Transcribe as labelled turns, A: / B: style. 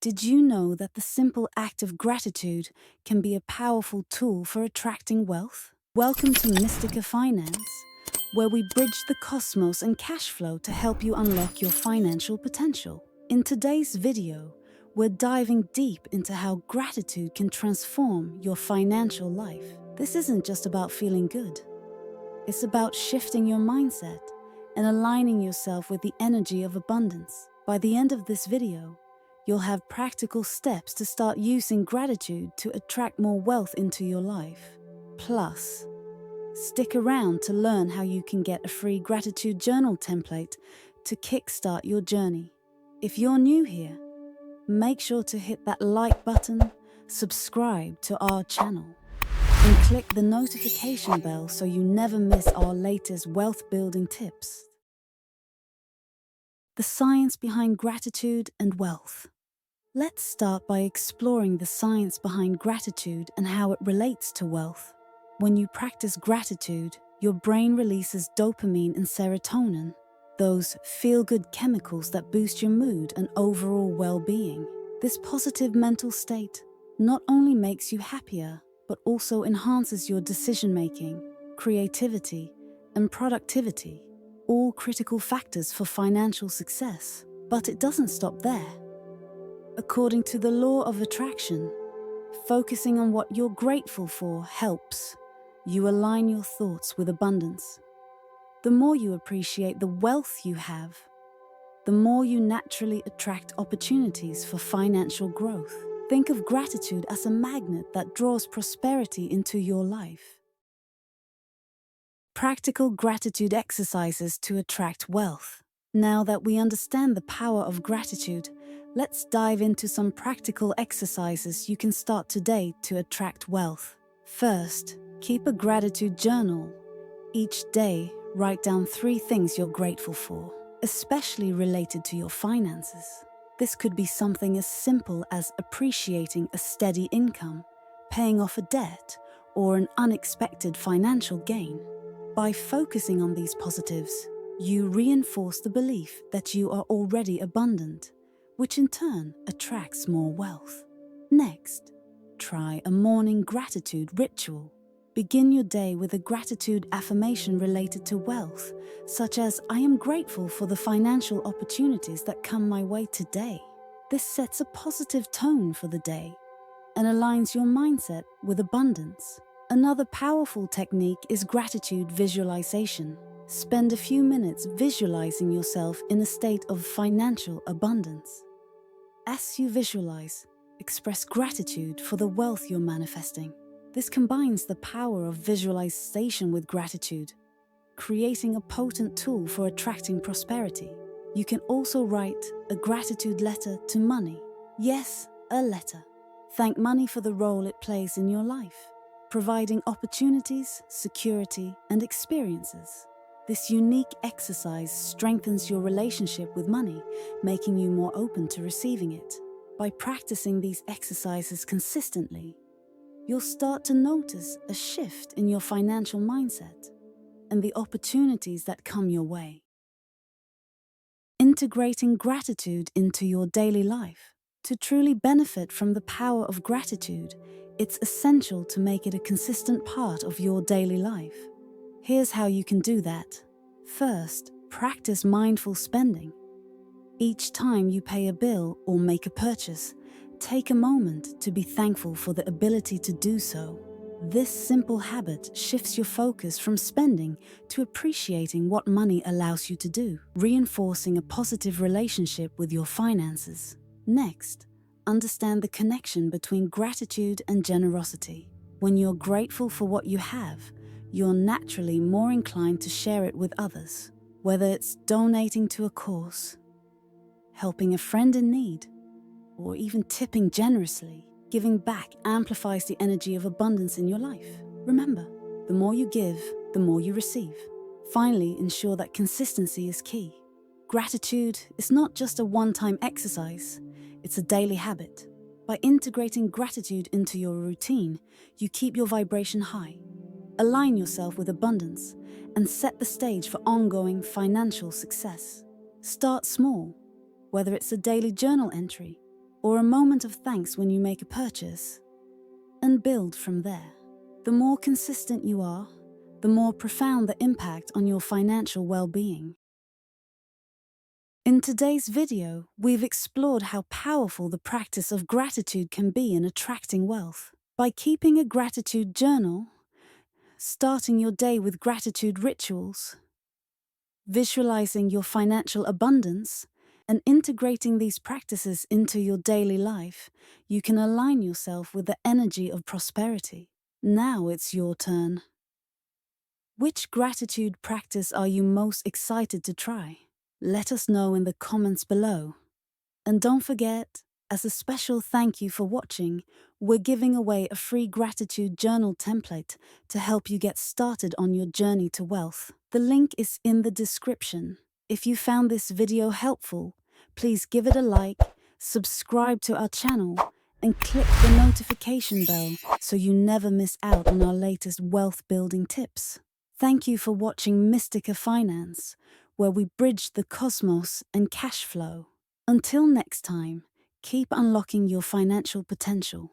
A: Did you know that the simple act of gratitude can be a powerful tool for attracting wealth? Welcome to Mystica Finance, where we bridge the cosmos and cash flow to help you unlock your financial potential. In today's video, we're diving deep into how gratitude can transform your financial life. This isn't just about feeling good. It's about shifting your mindset and aligning yourself with the energy of abundance. By the end of this video, you'll have practical steps to start using gratitude to attract more wealth into your life. Plus, stick around to learn how you can get a free gratitude journal template to kickstart your journey. If you're new here, make sure to hit that like button, subscribe to our channel, and click the notification bell so you never miss our latest wealth-building tips. The science behind gratitude and wealth. Let's start by exploring the science behind gratitude and how it relates to wealth. When you practice gratitude, your brain releases dopamine and serotonin, those feel-good chemicals that boost your mood and overall well-being. This positive mental state not only makes you happier, but also enhances your decision-making, creativity, and productivity, all critical factors for financial success. But it doesn't stop there. According to the law of attraction, focusing on what you're grateful for helps you align your thoughts with abundance. The more you appreciate the wealth you have, the more you naturally attract opportunities for financial growth. Think of gratitude as a magnet that draws prosperity into your life. Practical gratitude exercises to attract wealth. Now that we understand the power of gratitude, let's dive into some practical exercises you can start today to attract wealth. First, keep a gratitude journal. Each day, write down 3 things you're grateful for, especially related to your finances. This could be something as simple as appreciating a steady income, paying off a debt, or an unexpected financial gain. By focusing on these positives, you reinforce the belief that you are already abundant, which in turn attracts more wealth. Next, try a morning gratitude ritual. Begin your day with a gratitude affirmation related to wealth, such as, "I am grateful for the financial opportunities that come my way today." This sets a positive tone for the day and aligns your mindset with abundance. Another powerful technique is gratitude visualization. Spend a few minutes visualizing yourself in a state of financial abundance. As you visualize, express gratitude for the wealth you're manifesting. This combines the power of visualization with gratitude, creating a potent tool for attracting prosperity. You can also write a gratitude letter to money. Yes, a letter. Thank money for the role it plays in your life, providing opportunities, security, and experiences. This unique exercise strengthens your relationship with money, making you more open to receiving it. By practicing these exercises consistently, you'll start to notice a shift in your financial mindset and the opportunities that come your way. Integrating gratitude into your daily life. To truly benefit from the power of gratitude, it's essential to make it a consistent part of your daily life. Here's how you can do that. First, practice mindful spending. Each time you pay a bill or make a purchase, take a moment to be thankful for the ability to do so. This simple habit shifts your focus from spending to appreciating what money allows you to do, reinforcing a positive relationship with your finances. Next, understand the connection between gratitude and generosity. When you're grateful for what you have, you're naturally more inclined to share it with others. Whether it's donating to a cause, helping a friend in need, or even tipping generously, giving back amplifies the energy of abundance in your life. Remember, the more you give, the more you receive. Finally, ensure that consistency is key. Gratitude is not just a one-time exercise, it's a daily habit. By integrating gratitude into your routine, you keep your vibration high, align yourself with abundance, and set the stage for ongoing financial success. Start small, whether it's a daily journal entry, or a moment of thanks when you make a purchase, and build from there. The more consistent you are, the more profound the impact on your financial well-being. In today's video, we've explored how powerful the practice of gratitude can be in attracting wealth. By keeping a gratitude journal, starting your day with gratitude rituals, visualizing your financial abundance, and integrating these practices into your daily life, you can align yourself with the energy of prosperity. Now it's your turn. Which gratitude practice are you most excited to try? Let us know in the comments below. And don't forget, as a special thank you for watching, we're giving away a free gratitude journal template to help you get started on your journey to wealth. The link is in the description. If you found this video helpful, please give it a like, subscribe to our channel, and click the notification bell so you never miss out on our latest wealth building tips. Thank you for watching Mystica Finance, where we bridge the cosmos and cash flow. Until next time, keep unlocking your financial potential.